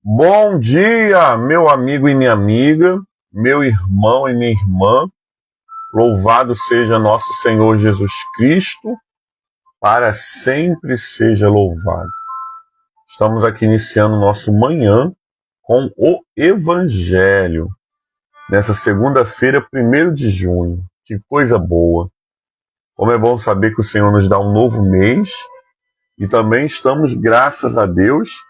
Bom dia, meu amigo e minha amiga, meu irmão e minha irmã. Louvado seja nosso Senhor Jesus Cristo, para sempre seja louvado. Estamos aqui iniciando nosso manhã com o Evangelho, nessa segunda-feira, 1º de junho. Que coisa boa! Como é bom saber que o Senhor nos dá um novo mês e também estamos, graças a Deus,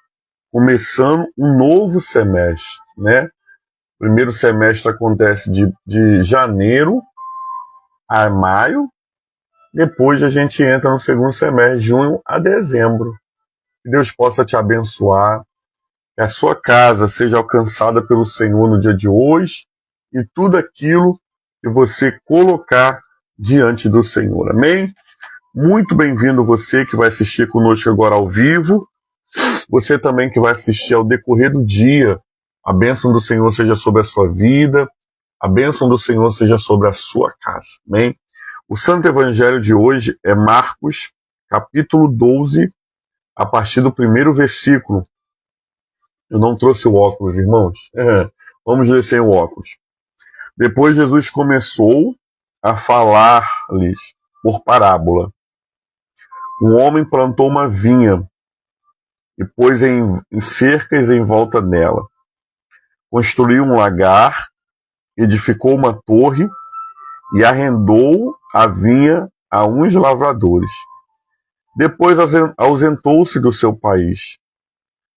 começando um novo semestre, né? O primeiro semestre acontece de janeiro a maio, depois a gente entra no segundo semestre, junho a dezembro. Que Deus possa te abençoar, que a sua casa seja alcançada pelo Senhor no dia de hoje e tudo aquilo que você colocar diante do Senhor. Amém? Muito bem-vindo você que vai assistir conosco agora ao vivo, você também que vai assistir ao decorrer do dia. A bênção do Senhor seja sobre a sua vida, a bênção do Senhor seja sobre a sua casa. Amém? O Santo Evangelho de hoje é Marcos, capítulo 12, a partir do primeiro versículo. Eu não trouxe o óculos, irmãos. Vamos ler sem o óculos. Depois Jesus começou a falar-lhes por parábola. Um homem plantou uma vinha e pôs em cercas em volta dela. Construiu um lagar, edificou uma torre e arrendou a vinha a uns lavradores. Depois ausentou-se do seu país.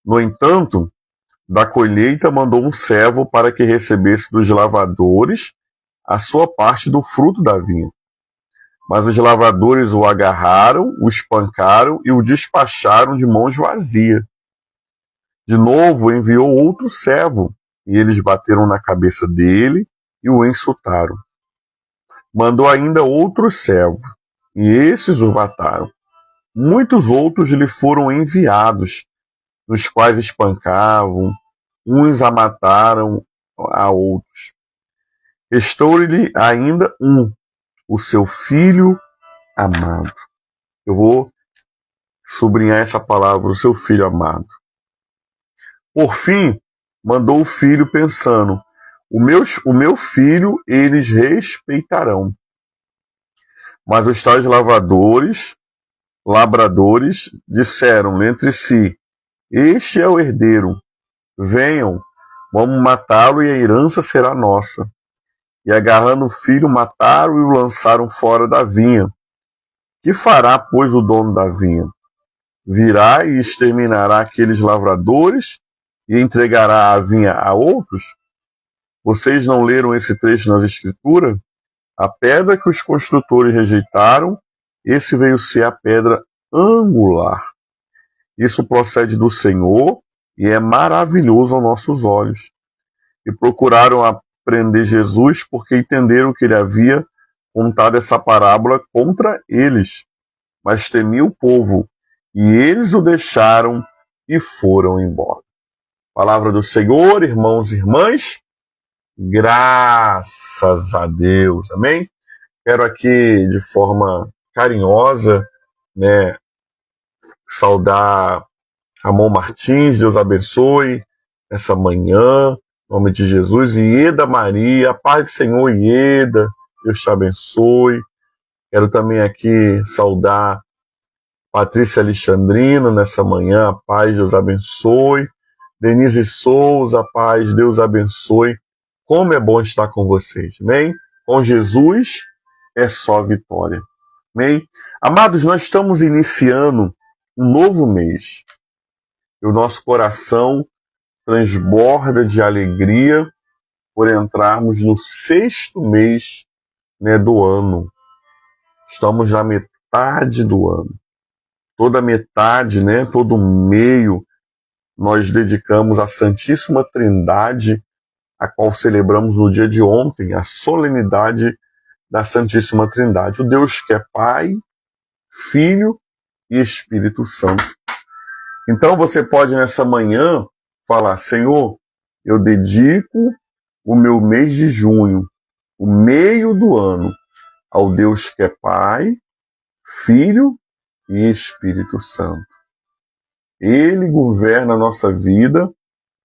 No entanto, da colheita mandou um servo para que recebesse dos lavradores a sua parte do fruto da vinha. Mas os lavradores o agarraram, o espancaram e o despacharam de mãos vazias. De novo enviou outro servo, e eles bateram na cabeça dele e o insultaram. Mandou ainda outro servo, e esses o mataram. Muitos outros lhe foram enviados, nos quais espancavam, uns a mataram a outros. Restou-lhe ainda um, o seu filho amado. Eu vou sublinhar essa palavra, o seu filho amado. Por fim, mandou o filho pensando, o meu filho eles respeitarão. Mas os tais labradores, disseram entre si, este é o herdeiro, venham, vamos matá-lo e a herança será nossa. E agarrando o filho, mataram e o lançaram fora da vinha. Que fará, pois, o dono da vinha? Virá e exterminará aqueles lavradores e entregará a vinha a outros? Vocês não leram esse trecho nas Escrituras? A pedra que os construtores rejeitaram, esse veio ser a pedra angular. Isso procede do Senhor e é maravilhoso aos nossos olhos. E procuraram prender Jesus porque entenderam que ele havia contado essa parábola contra eles. Mas temia o povo, e eles o deixaram e foram embora. Palavra do Senhor, irmãos e irmãs, graças a Deus, amém? Quero aqui, de forma carinhosa, né, saudar Ramon Martins, Deus abençoe essa manhã, em nome de Jesus, Ieda Maria, a paz do Senhor, Ieda, Deus te abençoe. Quero também aqui saudar Patrícia Alexandrino nessa manhã, a paz, Deus abençoe. Denise Souza, a paz, Deus abençoe. Como é bom estar com vocês, amém? Com Jesus é só vitória, amém? Amados, nós estamos iniciando um novo mês. E o nosso coração transborda de alegria por entrarmos no 6º mês, né, do ano. Estamos na metade do ano. Toda metade, né, todo meio, nós dedicamos à Santíssima Trindade, a qual celebramos no dia de ontem, a solenidade da Santíssima Trindade. O Deus que é Pai, Filho e Espírito Santo. Então você pode nessa manhã falar, Senhor, eu dedico o meu mês de junho, o meio do ano, ao Deus que é Pai, Filho e Espírito Santo. Ele governa a nossa vida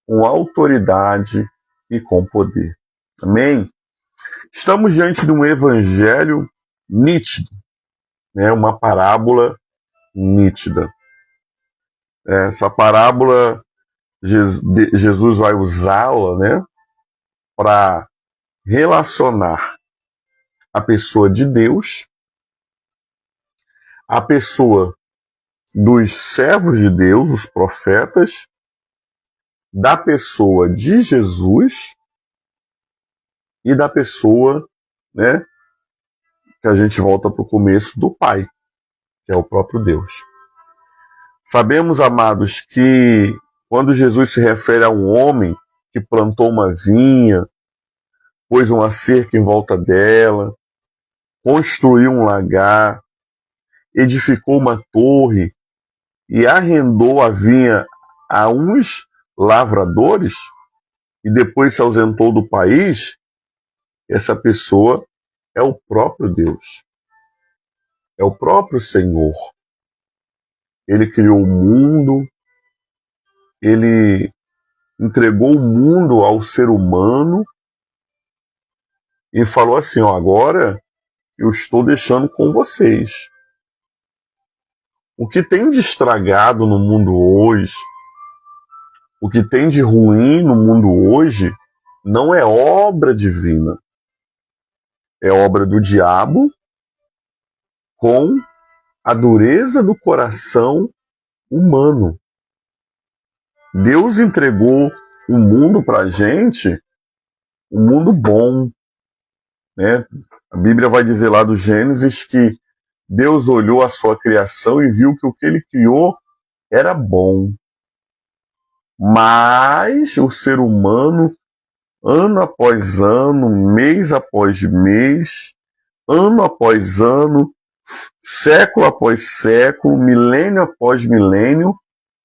com autoridade e com poder. Amém? Estamos diante de um evangelho nítido, né? Uma parábola nítida. Essa parábola, Jesus vai usá-la, né, para relacionar a pessoa de Deus, a pessoa dos servos de Deus, os profetas, da pessoa de Jesus e da pessoa, né, que a gente volta para o começo, do Pai, que é o próprio Deus. Sabemos, amados, que quando Jesus se refere a um homem que plantou uma vinha, pôs uma cerca em volta dela, construiu um lagar, edificou uma torre e arrendou a vinha a uns lavradores e depois se ausentou do país, essa pessoa é o próprio Deus, é o próprio Senhor. Ele criou o mundo, ele entregou o mundo ao ser humano e falou assim, ó, agora eu estou deixando com vocês. O que tem de estragado no mundo hoje, o que tem de ruim no mundo hoje, não é obra divina. É obra do diabo com a dureza do coração humano. Deus entregou o mundo para a gente, um mundo bom, né? A Bíblia vai dizer lá do Gênesis que Deus olhou a sua criação e viu que o que ele criou era bom. Mas o ser humano, ano após ano, mês após mês, ano após ano, século após século, milênio após milênio,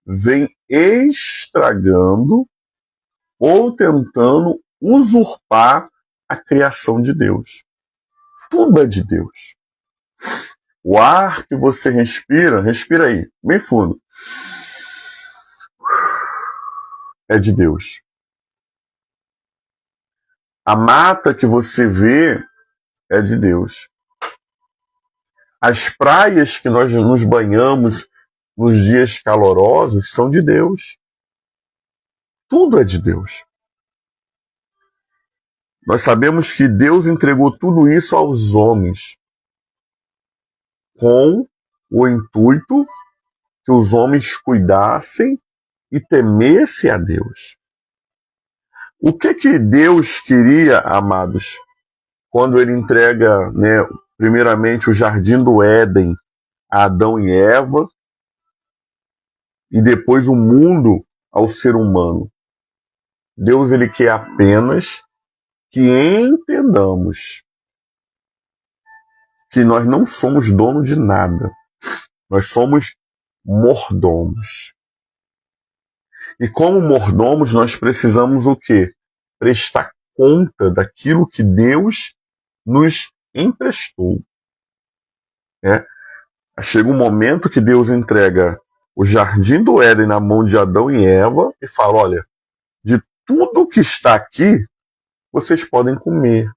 vem estragando ou tentando usurpar a criação de Deus. Tudo é de Deus. O ar que você respira, respira aí, bem fundo, é de Deus. A mata que você vê é de Deus. As praias que nós nos banhamos nos dias calorosos são de Deus. Tudo é de Deus. Nós sabemos que Deus entregou tudo isso aos homens com o intuito que os homens cuidassem e temessem a Deus. O que Deus queria, amados, quando ele entrega, né, primeiramente o jardim do Éden a Adão e Eva e depois o mundo ao ser humano? Deus, ele quer apenas que entendamos que nós não somos dono de nada. Nós somos mordomos. E como mordomos, nós precisamos o quê? Prestar conta daquilo que Deus nos emprestou. Chega um momento que Deus entrega o jardim do Éden na mão de Adão e Eva e fala, olha, de tudo que está aqui, vocês podem comer.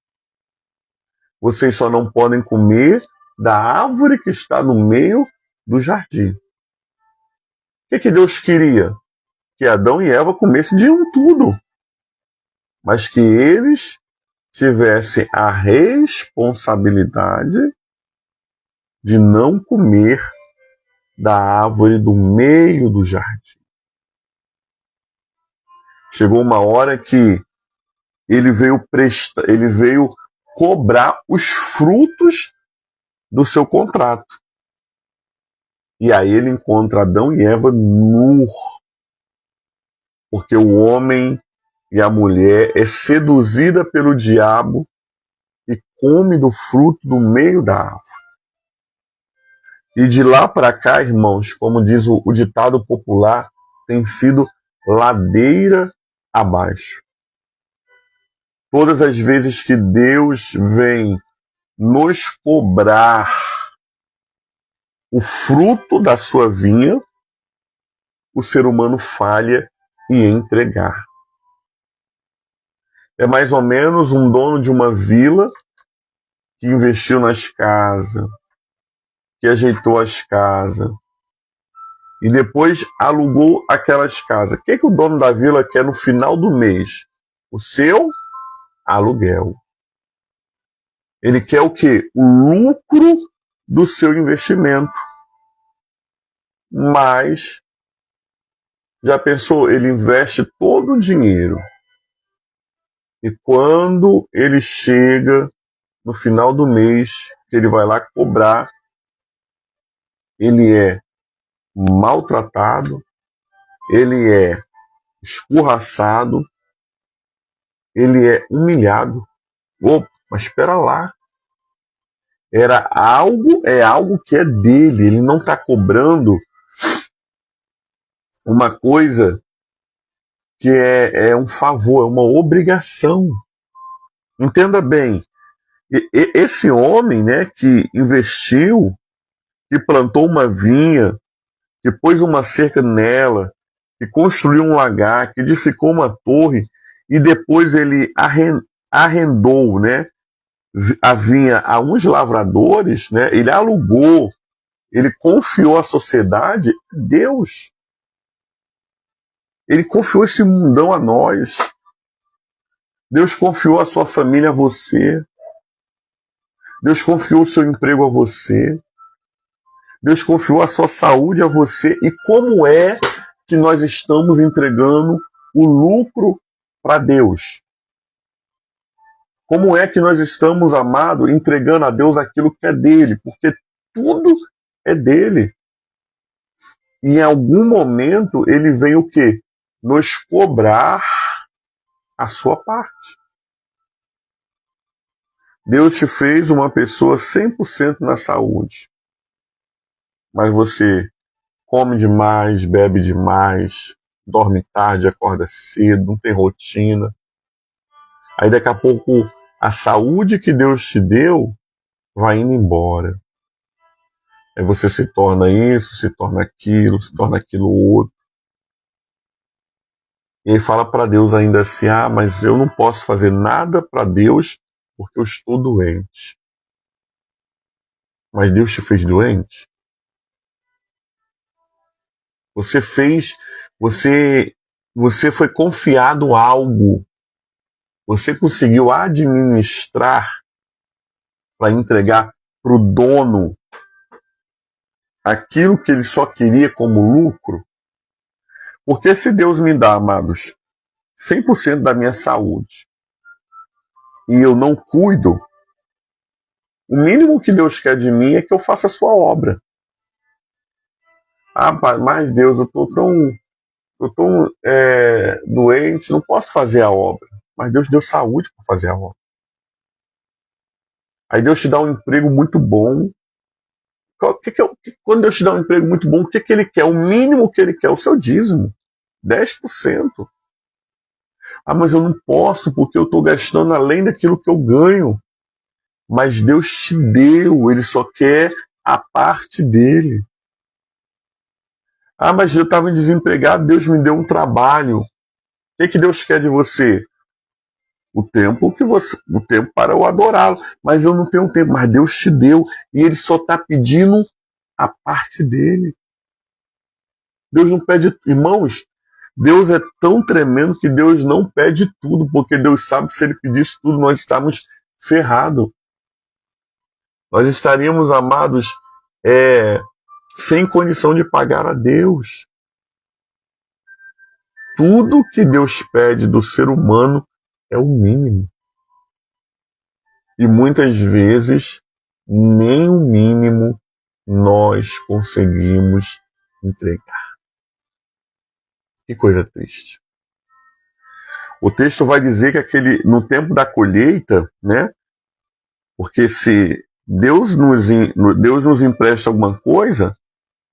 Vocês só não podem comer da árvore que está no meio do jardim. O que Deus queria? Que Adão e Eva comessem de tudo, mas que eles tivessem a responsabilidade de não comer da árvore do meio do jardim. Chegou uma hora que ele veio cobrar os frutos do seu contrato. E aí ele encontra Adão e Eva nu, porque o homem e a mulher é seduzida pelo diabo e come do fruto do meio da árvore. E de lá para cá, irmãos, como diz o ditado popular, tem sido ladeira abaixo. Todas as vezes que Deus vem nos cobrar o fruto da sua vinha, o ser humano falha em entregar. É mais ou menos um dono de uma vila que investiu nas casas, que ajeitou as casas, e depois alugou aquelas casas. O que o dono da vila quer no final do mês? O seu aluguel. Ele quer o quê? O lucro do seu investimento. Mas, já pensou, ele investe todo o dinheiro. E quando ele chega no final do mês, que ele vai lá cobrar, ele é maltratado, ele é escorraçado, ele é humilhado. Opa, mas espera lá. É algo que é dele. Ele não está cobrando uma coisa que é um favor, é uma obrigação. Entenda bem, esse homem, né, que investiu, que plantou uma vinha, que pôs uma cerca nela, que construiu um lagar, que edificou uma torre, e depois ele arrendou, né, a vinha a uns lavradores, né, ele alugou, ele confiou à sociedade, Deus. Ele confiou esse mundão a nós. Deus confiou a sua família a você. Deus confiou o seu emprego a você. Deus confiou a sua saúde a você. E como é que nós estamos entregando o lucro para Deus? Como é que nós estamos, amado, entregando a Deus aquilo que é dele? Porque tudo é dele. E em algum momento ele vem o quê? Nos cobrar a sua parte. Deus te fez uma pessoa 100% na saúde. Mas você come demais, bebe demais, dorme tarde, acorda cedo, não tem rotina. Aí daqui a pouco a saúde que Deus te deu vai indo embora. Aí você se torna isso, se torna aquilo outro. E aí fala para Deus ainda assim, mas eu não posso fazer nada para Deus porque eu estou doente. Mas Deus te fez doente? Você foi confiado algo. Você conseguiu administrar para entregar para o dono aquilo que ele só queria como lucro? Porque se Deus me dá, amados, 100% da minha saúde e eu não cuido, o mínimo que Deus quer de mim é que eu faça a sua obra. Mas Deus, eu estou tão doente, não posso fazer a obra. Mas Deus deu saúde para fazer a obra. Aí Deus te dá um emprego muito bom. Quando Deus te dá um emprego muito bom, o que Ele quer? O mínimo que Ele quer, o seu dízimo. 10%. Mas eu não posso porque eu estou gastando além daquilo que eu ganho. Mas Deus te deu, Ele só quer a parte dele. Mas eu estava desempregado, Deus me deu um trabalho. O que Deus quer de você? O tempo para eu adorá-lo. Mas eu não tenho tempo. Mas Deus te deu e Ele só está pedindo a parte dele. Deus não pede, irmãos. Deus é tão tremendo que Deus não pede tudo, porque Deus sabe que se Ele pedisse tudo, nós estamos ferrados. Nós estaríamos, amados, sem condição de pagar a Deus. Tudo que Deus pede do ser humano é o mínimo. E muitas vezes, nem o mínimo nós conseguimos entregar. Que coisa triste. O texto vai dizer que no tempo da colheita, né? Porque se Deus nos empresta alguma coisa,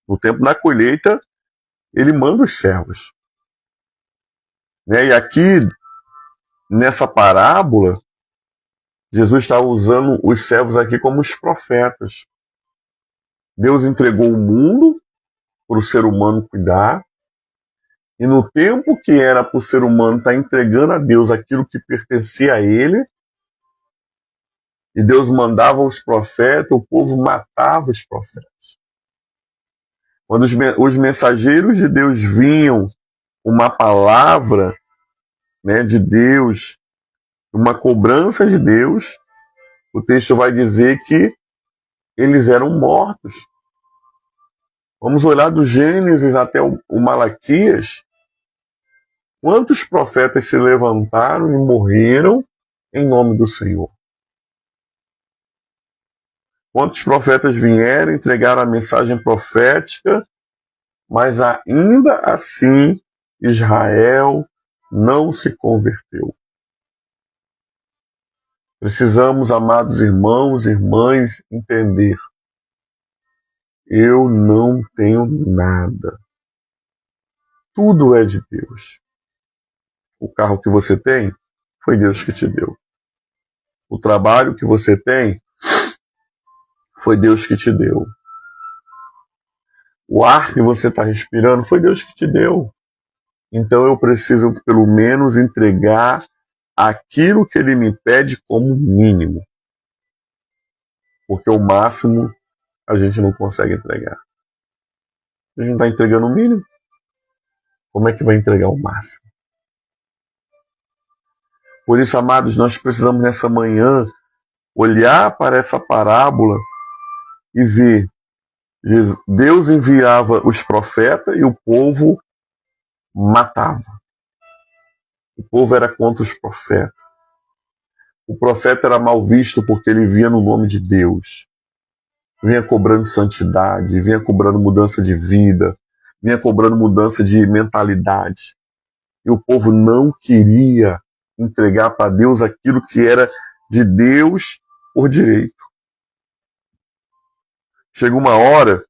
no tempo da colheita, Ele manda os servos. Né? E aqui, nessa parábola, Jesus está usando os servos aqui como os profetas. Deus entregou o mundo para o ser humano cuidar, E no tempo que era para o ser humano estar entregando a Deus aquilo que pertencia a ele, e Deus mandava os profetas, o povo matava os profetas. Quando os mensageiros de Deus vinham uma palavra, né, de Deus, uma cobrança de Deus, o texto vai dizer que eles eram mortos. Vamos olhar do Gênesis até o Malaquias. Quantos profetas se levantaram e morreram em nome do Senhor? Quantos profetas vieram, entregaram a mensagem profética, mas ainda assim Israel não se converteu. Precisamos, amados irmãos e irmãs, entender: eu não tenho nada. Tudo é de Deus. O carro que você tem, foi Deus que te deu. O trabalho que você tem, foi Deus que te deu. O ar que você está respirando, foi Deus que te deu. Então eu preciso, pelo menos, entregar aquilo que Ele me pede como mínimo. Porque o máximo a gente não consegue entregar. A gente não está entregando o mínimo. Como é que vai entregar o máximo? Por isso, amados, nós precisamos nessa manhã olhar para essa parábola e ver: Deus enviava os profetas e o povo matava. O povo era contra os profetas. O profeta era mal visto porque ele via no nome de Deus. Vinha cobrando santidade, vinha cobrando mudança de vida, vinha cobrando mudança de mentalidade. E o povo não queria entregar para Deus aquilo que era de Deus por direito. Chega uma hora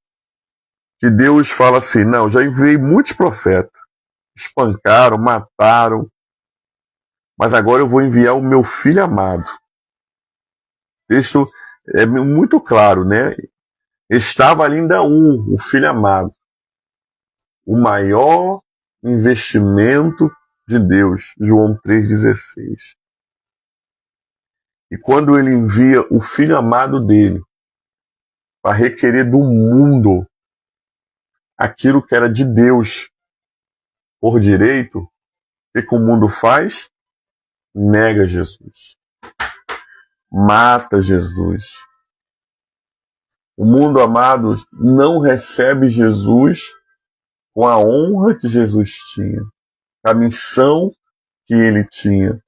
que Deus fala assim: não, já enviei muitos profetas, espancaram, mataram, mas agora eu vou enviar o meu filho amado. O texto é muito claro, né? Estava ali ainda o filho amado, o maior investimento de Deus, João 3,16. E quando ele envia o filho amado dele para requerer do mundo aquilo que era de Deus por direito, o que o mundo faz? Nega Jesus. Mata Jesus. O mundo, amado, não recebe Jesus com a honra que Jesus tinha, a missão que ele tinha.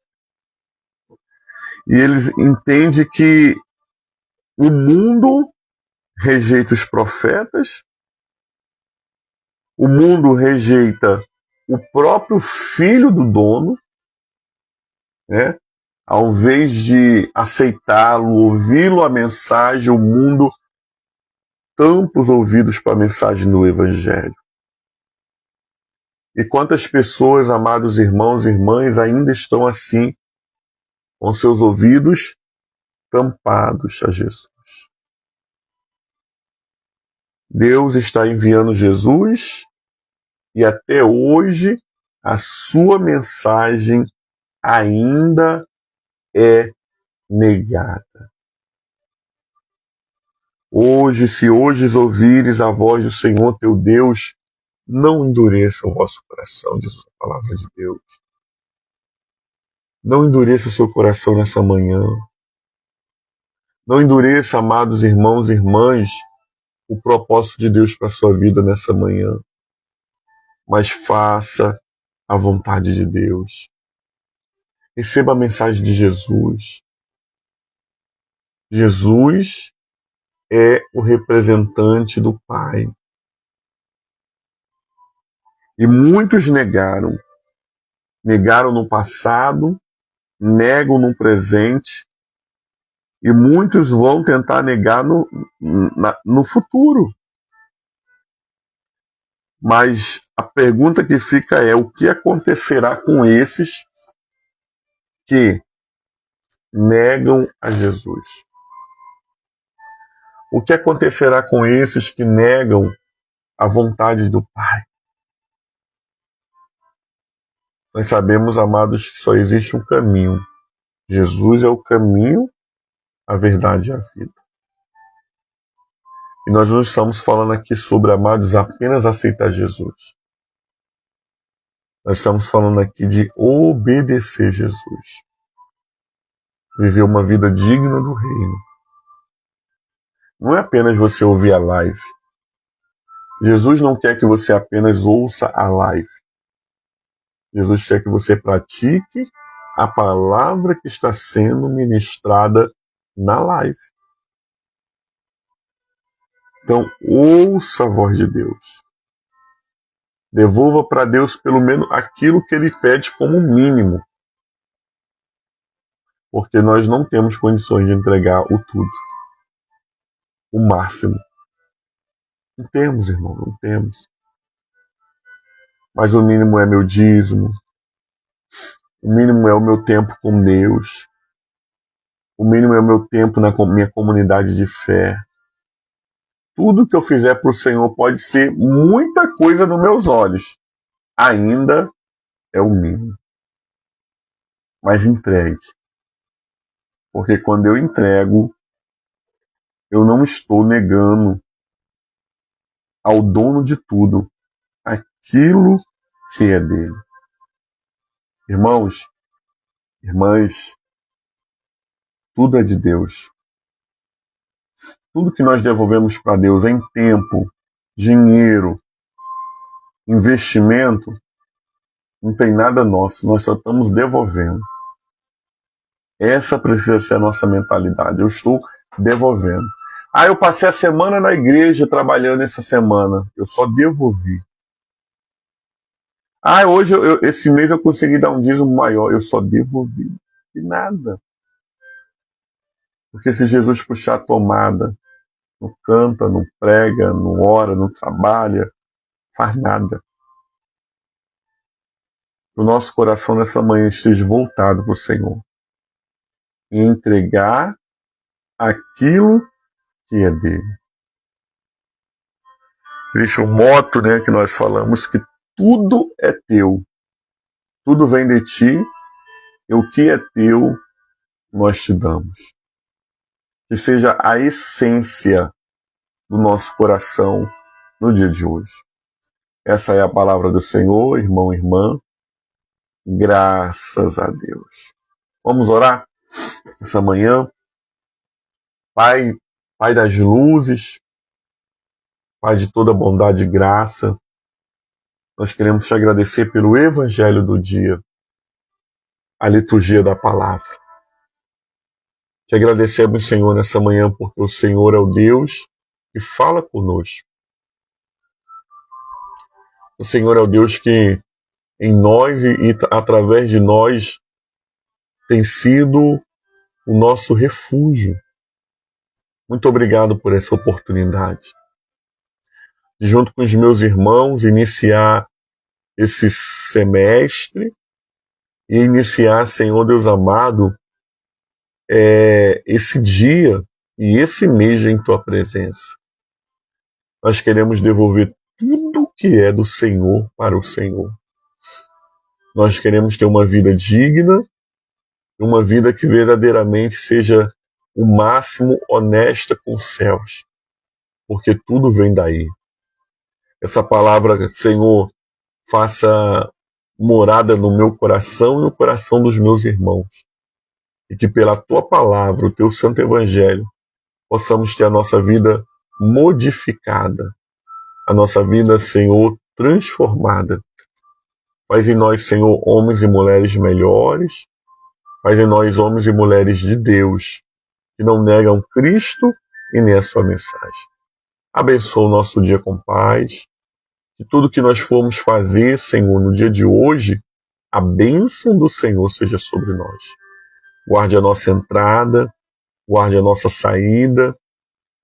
E eles entendem que o mundo rejeita os profetas, o mundo rejeita o próprio filho do dono, né? Ao invés de aceitá-lo, ouvi-lo a mensagem, o mundo tampa os ouvidos para a mensagem do Evangelho. E quantas pessoas, amados irmãos e irmãs, ainda estão assim, com seus ouvidos tampados a Jesus. Deus está enviando Jesus e até hoje a sua mensagem ainda é negada. Hoje, se hoje ouvires a voz do Senhor teu Deus, não endureça o vosso coração, diz a palavra de Deus. Não endureça o seu coração nessa manhã. Não endureça, amados irmãos e irmãs, o propósito de Deus para a sua vida nessa manhã. Mas faça a vontade de Deus. Receba a mensagem de Jesus. Jesus é o representante do Pai. E muitos negaram. Negaram no passado, negam no presente, e muitos vão tentar negar no futuro. Mas a pergunta que fica é: o que acontecerá com esses que negam a Jesus? O que acontecerá com esses que negam a vontade do Pai? Nós sabemos, amados, que só existe um caminho. Jesus é o caminho, a verdade e a vida. E nós não estamos falando aqui sobre, amados, apenas aceitar Jesus. Nós estamos falando aqui de obedecer Jesus. Viver uma vida digna do reino. Não é apenas você ouvir a live. Jesus não quer que você apenas ouça a live. Jesus quer que você pratique a palavra que está sendo ministrada na live. Então, ouça a voz de Deus. Devolva para Deus pelo menos aquilo que Ele pede como mínimo. Porque nós não temos condições de entregar o tudo. O máximo. Não temos, irmão, não temos. Mas o mínimo é meu dízimo. O mínimo é o meu tempo com Deus. O mínimo é o meu tempo na minha comunidade de fé. Tudo que eu fizer para o Senhor pode ser muita coisa nos meus olhos. Ainda é o mínimo. Mas entregue. Porque quando eu entrego, eu não estou negando ao dono de tudo aquilo que é dele. Irmãos, irmãs, tudo é de Deus. Tudo que nós devolvemos para Deus em tempo, dinheiro, investimento, não tem nada nosso, nós só estamos devolvendo. Essa precisa ser a nossa mentalidade. Eu estou devolvendo. Eu passei a semana na igreja trabalhando essa semana. Eu só devolvi. Hoje, esse mês eu consegui dar um dízimo maior. Eu só devolvi. E nada. Porque se Jesus puxar a tomada, não canta, não prega, não ora, não trabalha, faz nada. O nosso coração nessa manhã esteja voltado para o Senhor. E entregar aquilo que é dele. Existe um moto, que nós falamos, que tudo é teu. Tudo vem de ti, e o que é teu, nós te damos. Que seja a essência do nosso coração no dia de hoje. Essa é a palavra do Senhor, irmão e irmã. Graças a Deus. Vamos orar essa manhã. Pai das luzes, Pai de toda bondade e graça, nós queremos te agradecer pelo Evangelho do dia, a liturgia da palavra. Te agradecemos, Senhor, nessa manhã, porque o Senhor é o Deus que fala conosco. O Senhor é o Deus que em nós e através de nós tem sido o nosso refúgio. Muito obrigado por essa oportunidade de, junto com os meus irmãos, iniciar esse semestre e iniciar, Senhor Deus amado, esse dia e esse mês em Tua presença. Nós queremos devolver tudo que é do Senhor para o Senhor. Nós queremos ter uma vida digna, uma vida que verdadeiramente seja o máximo honesta com os céus, porque tudo vem daí. Essa palavra, Senhor, faça morada no meu coração e no coração dos meus irmãos. E que pela Tua palavra, o Teu Santo Evangelho, possamos ter a nossa vida modificada, a nossa vida, Senhor, transformada. Faz em nós, Senhor, homens e mulheres melhores. Faz em nós homens e mulheres de Deus, que não negam Cristo e nem a sua mensagem. Abençoa o nosso dia com paz. Que tudo que nós formos fazer, Senhor, no dia de hoje, a bênção do Senhor seja sobre nós. Guarde a nossa entrada, guarde a nossa saída,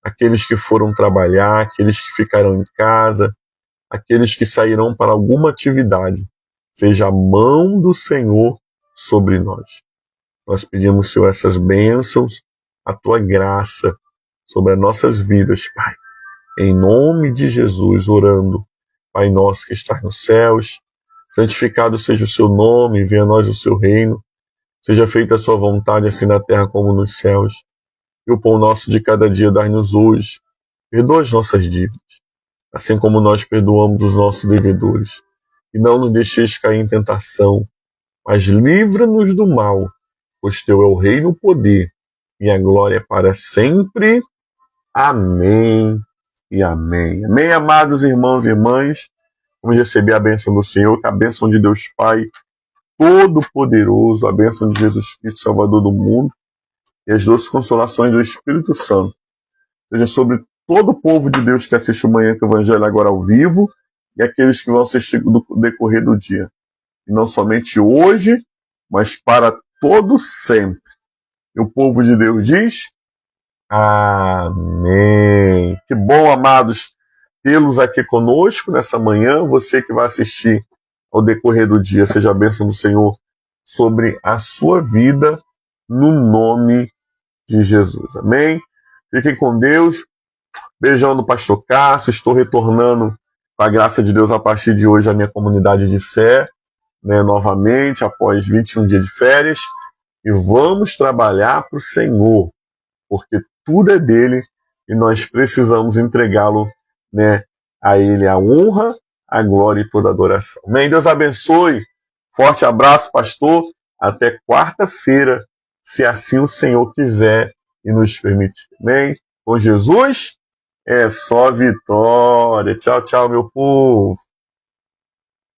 aqueles que foram trabalhar, aqueles que ficarão em casa, aqueles que sairão para alguma atividade. Seja a mão do Senhor sobre nós. Nós pedimos, Senhor, essas bênçãos, a Tua graça sobre as nossas vidas, Pai. Em nome de Jesus, orando, Pai nosso que estás nos céus, santificado seja o seu nome, venha a nós o seu reino, seja feita a sua vontade, assim na terra como nos céus. E o pão nosso de cada dia dai-nos hoje. Perdoa as nossas dívidas, assim como nós perdoamos os nossos devedores. E não nos deixeis cair em tentação, mas livra-nos do mal, pois teu é o reino, o poder e a glória para sempre. Amém e amém. Amém, amados irmãos e irmãs. Vamos receber a bênção do Senhor, que a bênção de Deus Pai Todo-Poderoso, a bênção de Jesus Cristo, Salvador do mundo, e as doces consolações do Espírito Santo seja sobre todo o povo de Deus que assiste o Manhã com o Evangelho agora ao vivo e aqueles que vão assistir no decorrer do dia. E não somente hoje, mas para todo sempre. E o povo de Deus diz: amém. Que bom, amados, tê-los aqui conosco nessa manhã. Você que vai assistir ao decorrer do dia, seja a bênção do Senhor sobre a sua vida, no nome de Jesus. Amém? Fiquem com Deus. Beijão do pastor Cássio. Estou retornando, com a graça de Deus, a partir de hoje, à minha comunidade de fé, né, novamente, após 21 dias de férias. E vamos trabalhar para o Senhor, porque tudo é dele e nós precisamos entregá-lo, né, a ele a honra, a glória e toda a adoração. Amém? Deus abençoe. Forte abraço, pastor. Até quarta-feira, se assim o Senhor quiser e nos permitir. Amém? Com Jesus é só vitória. Tchau, tchau, meu povo.